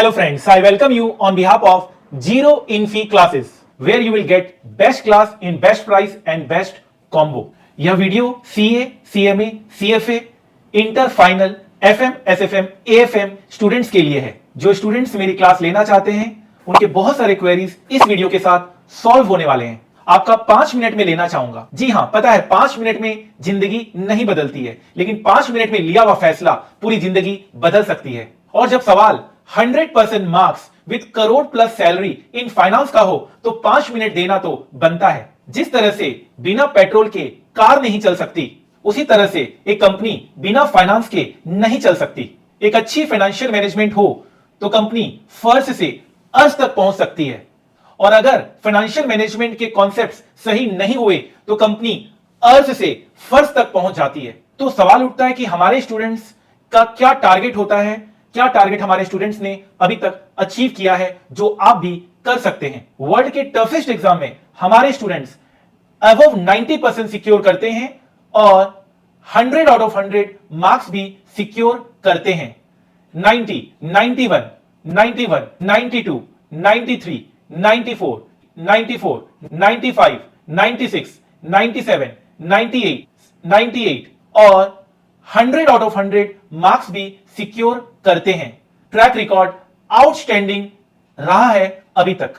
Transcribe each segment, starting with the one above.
Hello friends, I welcome you on behalf of Zero in Fee Classes, where you will get best class in best price and best combo. यह video CA, CMA, CFA, inter final, FM, SFM, AFM students के लिए है। जो students मेरी class लेना चाहते हैं, उनके बहुत सारे क्वेरीज इस वीडियो के साथ सॉल्व होने वाले हैं। आपका 5 मिनट में लेना चाहूंगा। जी हां, पता है 5 मिनट में जिंदगी नहीं बदलती है, लेकिन 5 मिनट में लिया हुआ फैसला पूरी जिंदगी बदल सकती है। और जब सवाल 100% marks with crore plus salary in finance का हो, तो 5 मिनट देना तो बनता है। जिस तरह से बिना पेट्रोल के कार नहीं चल सकती, उसी तरह से एक कंपनी बिना फाइनेंस के नहीं चल सकती। एक अच्छी फाइनेंशियल मैनेजमेंट हो तो कंपनी फर्श से अर्श तक पहुंच सकती है, और अगर फाइनेंशियल मैनेजमेंट के कॉन्सेप्ट्स सही नहीं हुए तो कंपनी अर्श से फर्श तक पहुंच जाती है। तो सवाल उठता है कि हमारे स्टूडेंट्स का क्या टारगेट होता है, क्या टारगेट हमारे स्टूडेंट्स ने अभी तक अचीव किया है जो आप भी कर सकते हैं। वर्ल्ड के टफेस्ट एग्जाम में हमारे स्टूडेंट्स अबव 90% सिक्योर करते हैं और 100 आउट ऑफ 100 मार्क्स भी सिक्योर करते हैं। 90, 91, 91, 92, 93, 94, 94, 95, 96, 97, 98, 98 और 100 आउट ऑफ 100 मार्क्स भी सिक्योर करते हैं। ट्रैक रिकॉर्ड आउटस्टैंडिंग रहा है अभी तक।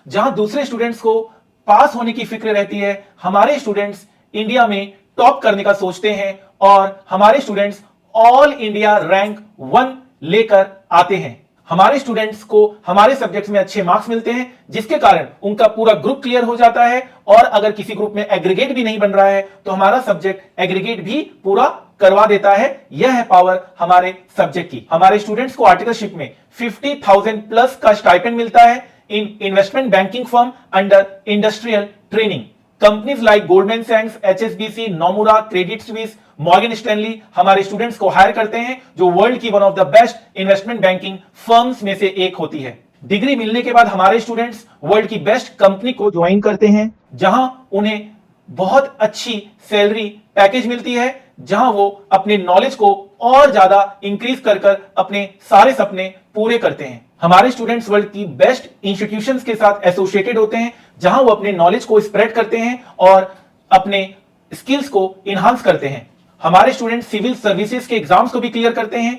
जहां दूसरे स्टूडेंट्स को पास होने की फिक्र रहती है, हमारे स्टूडेंट्स इंडिया में टॉप करने का सोचते हैं और हमारे स्टूडेंट्स ऑल इंडिया रैंक 1 लेकर आते हैं। हमारे स्टूडेंट्स को हमारे सब्जेक्ट्स में अच्छे मार्क्स मिलते हैं, जिसके कारण उनका पूरा ग्रुप क्लियर हो जाता है, और अगर किसी ग्रुप में एग्रीगेट भी नहीं बन रहा है तो हमारा सब्जेक्ट एग्रीगेट भी पूरा करवा देता है। यह है पावर हमारे सब्जेक्ट की। हमारे स्टूडेंट्स को आर्टिकलशिप में 50,000 प्लस का स्टाइपेंड मिलता है in investment banking firm under industrial training. Companies like Goldman सैक्स, HSBC, Nomura, Credit Suisse, Morgan Stanley हमारे स्टूडेंट्स को हायर करते हैं, जो वर्ल्ड की one of the best investment banking firms में से एक होती है। डिग्री मिलने के बाद हमारे स्टूडेंट्स वर्ल्ड की बेस्ट कंपनी को ज्वाइन करते हैं, जहां उन्हें बहुत अच्छी सैलरी पैकेज मिलती है, जहां वो अपने नॉलेज को और ज्यादा इंक्रीज कर अपने सारे सपने पूरे करते हैं। हमारे स्टूडेंट्स वर्ल्ड की बेस्ट इंस्टीट्यूशंस के साथ एसोसिएटेड होते हैं, जहां वो अपने नॉलेज को स्प्रेड करते हैं और अपने स्किल्स को इनहांस करते हैं। हमारे स्टूडेंट्स सिविल सर्विसेज के एग्जाम्स को भी क्लियर करते हैं।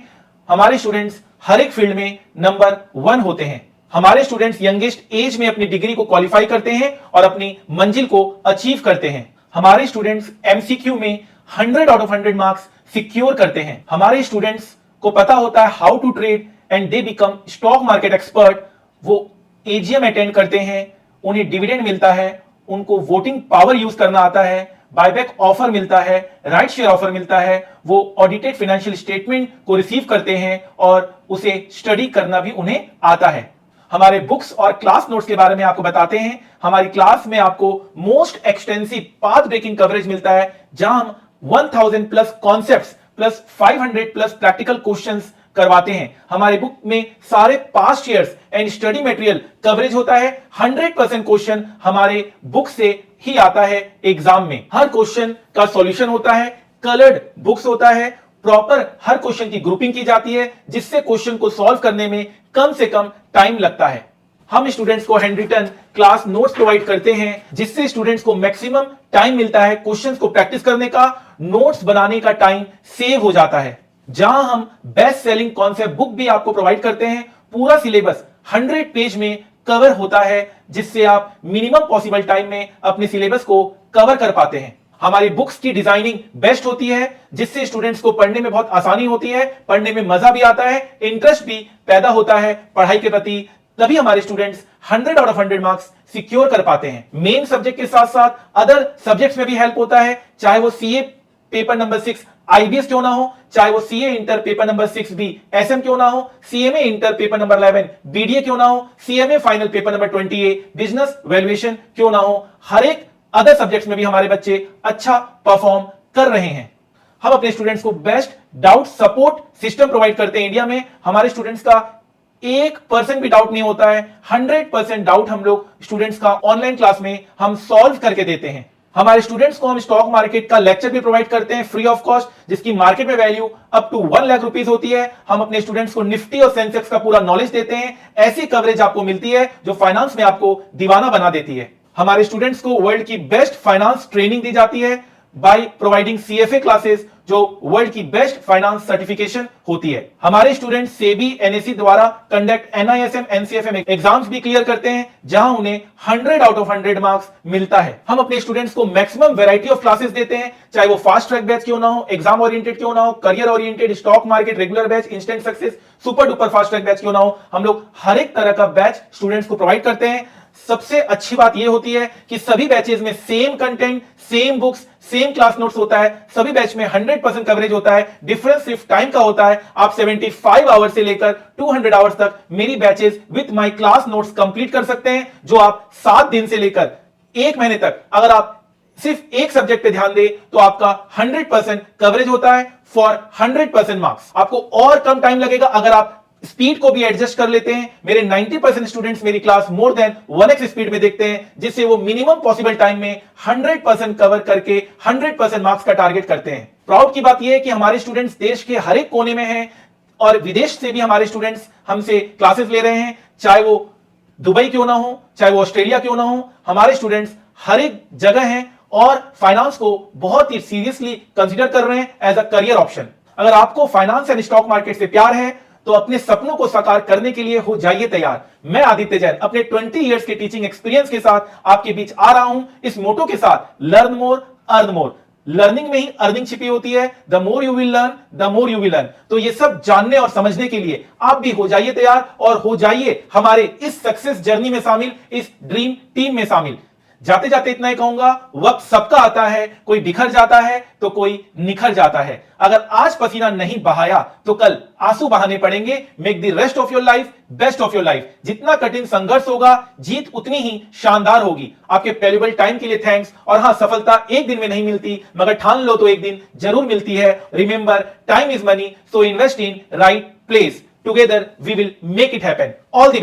हमारे स्टूडेंट्स हर एक फील्ड में नंबर 1 होते हैं। हमारे स्टूडेंट्स यंगेस्ट एज में अपनी डिग्री को क्वालिफाई करते हैं और अपनी मंजिल को अचीव करते हैं। हमारे स्टूडेंट्स एमसीक्यू में 100 आउट ऑफ 100 मार्क्स सिक्योर करते हैं। हमारे स्टूडेंट्स को पता होता है how to trade and they become stock market expert. वो एजीएम अटेंड करते हैं, उन्हें डिविडेंड मिलता है, उनको वोटिंग पावर यूज करना आता है, बायबैक ऑफर मिलता है, राइट शेयर ऑफर मिलता है, वो ऑडिटेड फाइनेंशियल स्टेटमेंट को रिसीव करते हैं और उसे स्टडी करना भी उन्हें आता है। हमारे बुक्स और क्लास नोट्स के बारे में आपको बताते हैं। हमारी क्लास में आपको most extensive path breaking coverage मिलता है, जहां हम 1000 plus concepts plus 500 plus practical questions करवाते हैं। हमारे बुक में सारे past years and study material coverage होता है। 100% क्वेश्चन हमारे बुक से ही आता है एग्जाम में। हर क्वेश्चन का सॉल्यूशन होता है, कलर्ड बुक्स होता है, प्रॉपर हर क्वेश्चन की ग्रुपिंग की जाती है, जिससे क्वेश्चन को सॉल्व करने में कम से कम टाइम लगता है। हम स्टूडेंट्स को handwritten class notes provide करते हैं, जिससे स्टूडेंट्स को मैक्सिमम टाइम मिलता है क्वेश्चंस को प्रैक्टिस करने का, नोट्स बनाने का टाइम सेव हो जाता है। जहां हम बेस्ट सेलिंग कॉन्सेप्ट बुक भी आपको प्रोवाइड करते हैं। पूरा सिलेबस 100 पेज में कवर होता है, जिससे आप मिनिमम पॉसिबल टाइम में अपने सिलेबस को कवर कर पाते हैं। हमारी बुक्स की डिजाइनिंग बेस्ट होती है, जिससे स्टूडेंट्स को पढ़ने में बहुत आसानी होती है, पढ़ने में मजा भी आता है, इंटरेस्ट भी पैदा होता है पढ़ाई के प्रति। तभी हमारे students 100 out of 100 marks secure कर पाते हैं। मेन सब्जेक्ट के साथ साथ अदर सब्जेक्ट्स में भी हेल्प होता है, चाहे वो सीए पेपर नंबर 6 आईबीएस क्यों ना हो, चाहे वो सीए इंटर पेपर नंबर 6 भी एसएम क्यों ना हो, CMA inter paper number 11 BDA क्यों ना हो, CMA final paper number 20 business valuation क्यों ना हो। हर एक अदर सब्जेक्ट्स में भी हमारे बच्चे अच्छा परफॉर्म कर रहे हैं। हम अपने स्टूडेंट्स को best doubt support system provide करते हैं। इंडिया में हमारे स्टूडेंट्स का 1% भी डाउट नहीं होता है। 100% डाउट हम लोग स्टूडेंट्स का ऑनलाइन क्लास में हम सॉल्व करके देते हैं। हमारे स्टूडेंट्स को हम स्टॉक मार्केट का लेक्चर भी प्रोवाइड करते हैं फ्री ऑफ कॉस्ट, जिसकी मार्केट में value up to 1 lakh rupees होती है। हम अपने स्टूडेंट्स को निफ्टी और सेंसेक्स का पूरा नॉलेज देते हैं। ऐसी कवरेज आपको मिलती है जो फाइनेंस में आपको दीवाना बना देती है। हमारे स्टूडेंट्स को वर्ल्ड की बेस्ट फाइनेंस ट्रेनिंग दी जाती है बाय प्रोवाइडिंग सीएफए क्लासेस, जो वर्ल्ड की बेस्ट फाइनेंस सर्टिफिकेशन होती है। हमारे स्टूडेंट्स सेबी एनएससी द्वारा कंडक्ट एनआईएसएम एनसीएफएम एग्जाम्स भी क्लियर करते हैं, जहां उन्हें 100 आउट ऑफ 100 मार्क्स मिलता है। हम अपने स्टूडेंट्स को मैक्सिमम वैरायटी ऑफ क्लासेस देते हैं, चाहे वो फास्ट ट्रैक बैच क्यों ना हो, एग्जाम ओरिएंटेड क्यों ना हो, career oriented, stock market, regular batch, instant success, super duper fast track batch क्यों ना हो। हम लोग हर एक तरह का बैच स्टूडेंट्स को प्रोवाइड करते हैं। सबसे अच्छी बात यह होती है कि सभी बैचेस में same content, same books, same class notes होता है। सभी बैच में 100% कवरेज होता है। डिफरेंस सिर्फ टाइम का होता है। आप 75 आवर्स से लेकर 200 आवर्स तक मेरी batches with my class notes complete कर सकते हैं, जो आप 7 दिन से लेकर 1 महीने तक अगर आप सिर्फ एक सब्जेक्ट पे ध्यान दे तो आपका 100% कवरेज होता है फॉर 100% मार्क्स। आपको और कम टाइम लगेगा अगर आप स्पीड को भी एडजस्ट कर लेते हैं। मेरे 90% स्टूडेंट्स मेरी class more than 1x speed में देखते हैं, जिससे वो मिनिमम पॉसिबल टाइम में 100% कवर करके 100% मार्क्स का टारगेट करते हैं। प्राउड की बात यह है कि हमारे स्टूडेंट्स देश के हर एक कोने में हैं और विदेश से भी हमारे स्टूडेंट्स हमसे क्लासेस ले रहे हैं, चाहे वो दुबई क्यों ना हो, चाहे वो ऑस्ट्रेलिया क्यों ना हो। हमारे स्टूडेंट्स हर एक जगह हैं और फाइनेंस को बहुत ही सीरियसली कंसीडर कर रहे हैं एज अ करियर ऑप्शन। अगर आपको फाइनेंस एंड स्टॉक मार्केट से प्यार है तो अपने सपनों को साकार करने के लिए हो जाइए तैयार। मैं आदित्य जैन अपने 20 इयर्स के टीचिंग एक्सपीरियंस के साथ आपके बीच आ रहा हूं, इस मोटो के साथ, learn more earn more. Learning में ही अर्निंग छिपी होती है। The more you will learn the more you will earn. तो ये सब जानने और समझने के लिए आप भी हो जाइए तैयार और हो जाइए हमारे इस सक्सेस जर्नी में शामिल, इस ड्रीम टीम में शामिल। जाते जाते इतना ही कहूंगा, वक्त सबका आता है, कोई बिखर जाता है तो कोई निखर जाता है। अगर आज पसीना नहीं बहाया तो कल आंसू बहाने पड़ेंगे। Make the rest of your life best of your life. जितना कठिन संघर्ष होगा, जीत उतनी ही शानदार होगी। आपके वैल्यूएबल टाइम के लिए थैंक्स। और हां, सफलता एक दिन में नहीं मिलती, मगर ठान लो तो एक दिन जरूर मिलती है। Remember, time is money, so invest in right place. Together we will make it happen. All the best.